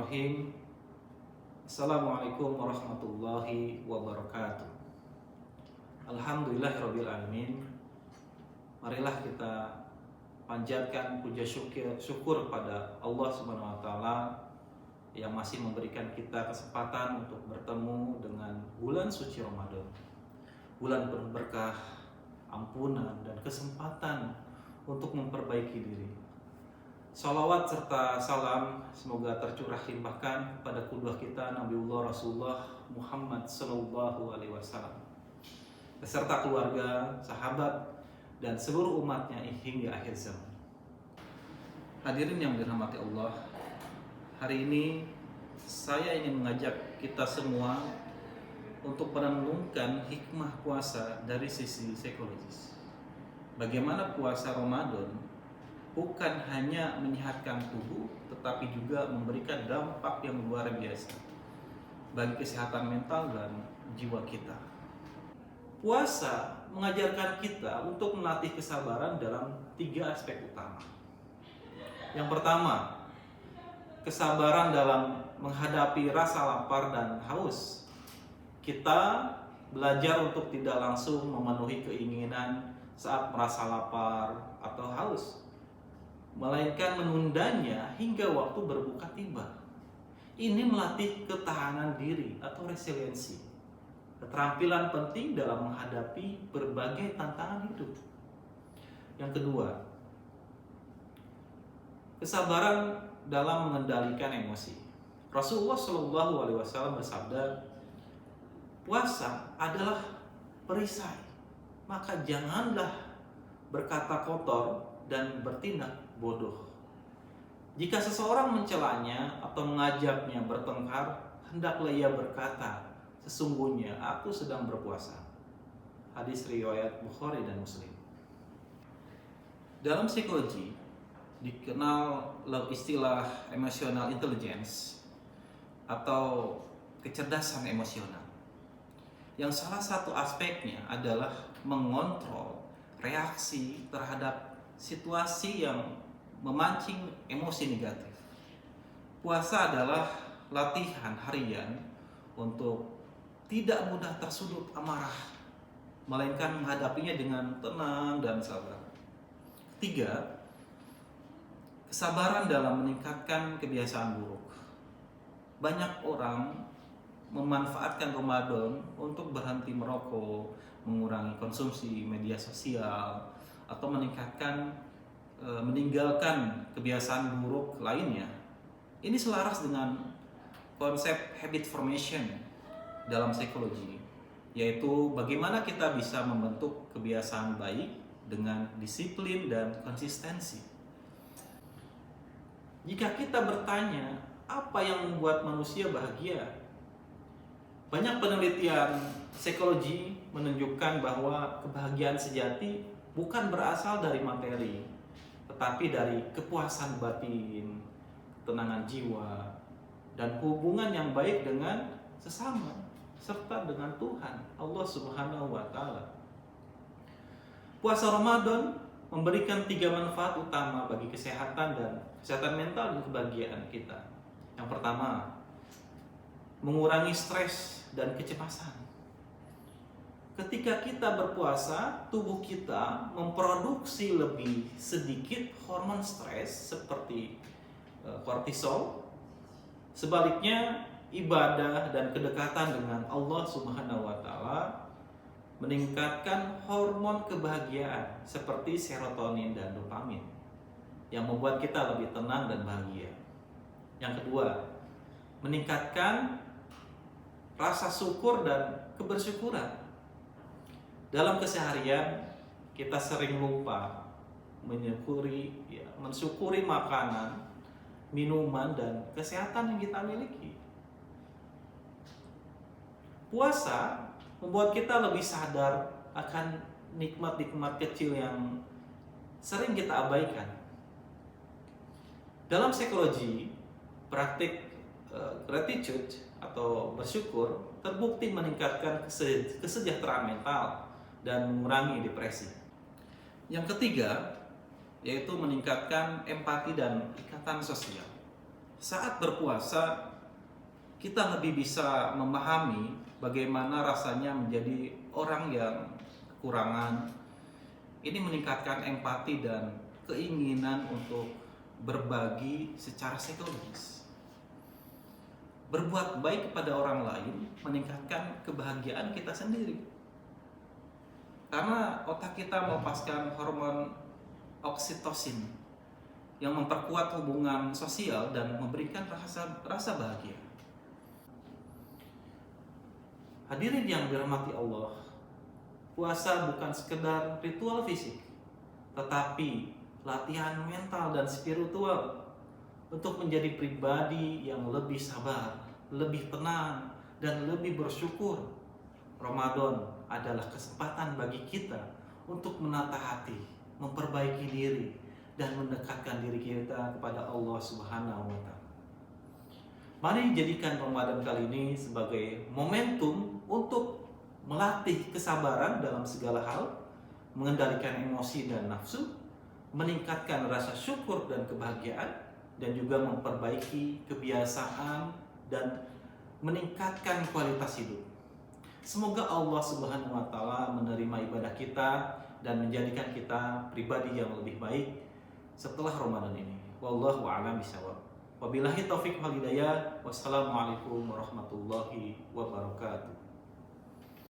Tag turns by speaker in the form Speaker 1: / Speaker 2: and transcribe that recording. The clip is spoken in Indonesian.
Speaker 1: Bismillahirrahmanirrahim. Assalamualaikum warahmatullahi wabarakatuh. Alhamdulillahirabbil alamin. Marilah kita panjatkan puja syukur pada Allah Subhanahu wa taala yang masih memberikan kita kesempatan untuk bertemu dengan bulan suci Ramadan. Bulan penuh berkah, ampunan dan kesempatan untuk memperbaiki diri. Salawat serta salam semoga tercurah limpahkan pada qudwah kita Nabiullah Rasulullah Muhammad sallallahu alaihi wasallam beserta keluarga, sahabat dan seluruh umatnya hingga akhir zaman. Hadirin yang dirahmati Allah, hari ini saya ingin mengajak kita semua untuk merenungkan hikmah puasa dari sisi psikologis. Bagaimana puasa Ramadan bukan hanya menyehatkan tubuh, tetapi juga memberikan dampak yang luar biasa bagi kesehatan mental dan jiwa kita. Puasa mengajarkan kita untuk melatih kesabaran dalam 3 aspek utama. Yang pertama, kesabaran dalam menghadapi rasa lapar dan haus. Kita belajar untuk tidak langsung memenuhi keinginan saat merasa lapar atau haus, melainkan menundanya hingga waktu berbuka tiba. Ini melatih ketahanan diri atau resiliensi, keterampilan penting dalam menghadapi berbagai tantangan hidup. Yang kedua, kesabaran dalam mengendalikan emosi. Rasulullah Shallallahu Alaihi Wasallam bersabda, puasa adalah perisai, maka janganlah berkata kotor dan bertindak bodoh. Jika seseorang mencelanya atau mengajaknya bertengkar, hendaklah ia berkata, sesungguhnya aku sedang berpuasa. Hadis riwayat Bukhari dan Muslim. Dalam psikologi dikenal istilah emotional intelligence atau kecerdasan emosional, yang salah satu aspeknya adalah mengontrol reaksi terhadap situasi yang memancing emosi negatif. Puasa adalah latihan harian untuk tidak mudah tersudut amarah, melainkan menghadapinya dengan tenang dan sabar. 3. Kesabaran dalam meningkatkan kebiasaan buruk. Banyak orang memanfaatkan Ramadan untuk berhenti merokok, mengurangi konsumsi media sosial, atau meninggalkan kebiasaan buruk lainnya. Ini selaras dengan konsep habit formation dalam psikologi, yaitu bagaimana kita bisa membentuk kebiasaan baik dengan disiplin dan konsistensi. Jika kita bertanya, apa yang membuat manusia bahagia? Banyak penelitian psikologi menunjukkan bahwa kebahagiaan sejati bukan berasal dari materi, tetapi dari kepuasan batin, ketenangan jiwa, dan hubungan yang baik dengan sesama, serta dengan Tuhan, Allah Subhanahu wa Ta'ala. Puasa Ramadan memberikan 3 manfaat utama bagi kesehatan mental dan kebahagiaan kita. Yang pertama, mengurangi stres dan kecemasan. Ketika kita berpuasa, tubuh kita memproduksi lebih sedikit hormon stres seperti kortisol. Sebaliknya, ibadah dan kedekatan dengan Allah Subhanahu wa Ta'ala meningkatkan hormon kebahagiaan seperti serotonin dan dopamin yang membuat kita lebih tenang dan bahagia. Yang kedua, meningkatkan rasa syukur dan kebersyukuran. Dalam keseharian kita sering lupa mensyukuri makanan, minuman, dan kesehatan yang kita miliki. Puasa membuat kita lebih sadar akan nikmat-nikmat kecil yang sering kita abaikan. Dalam psikologi, praktik gratitude atau bersyukur terbukti meningkatkan kesejahteraan mental dan mengurangi depresi. Yang ketiga, yaitu meningkatkan empati dan ikatan sosial. saat berpuasa kita lebih bisa memahami bagaimana rasanya menjadi orang yang kekurangan. Ini meningkatkan empati dan keinginan untuk berbagi secara psikologis. Berbuat baik kepada orang lain meningkatkan kebahagiaan kita sendiri. Karena otak kita melepaskan hormon oksitosin yang memperkuat hubungan sosial dan memberikan rasa bahagia. Hadirin yang dirahmati Allah, puasa bukan sekedar ritual fisik, tetapi latihan mental dan spiritual untuk menjadi pribadi yang lebih sabar, lebih tenang, dan lebih bersyukur. Ramadan adalah kesempatan bagi kita untuk menata hati, memperbaiki diri, dan mendekatkan diri kita kepada Allah Subhanahu wa Ta'ala. Mari jadikan Ramadan kali ini sebagai momentum untuk melatih kesabaran dalam segala hal, mengendalikan emosi dan nafsu, meningkatkan rasa syukur dan kebahagiaan, dan juga memperbaiki kebiasaan dan meningkatkan kualitas hidup. Semoga Allah Subhanahu wa Ta'ala menerima ibadah kita dan menjadikan kita pribadi yang lebih baik setelah Ramadan ini. Wallahu a'lam bishawab. Wabillahi taufiq wal hidayah. Wassalamualaikum warahmatullahi wabarakatuh.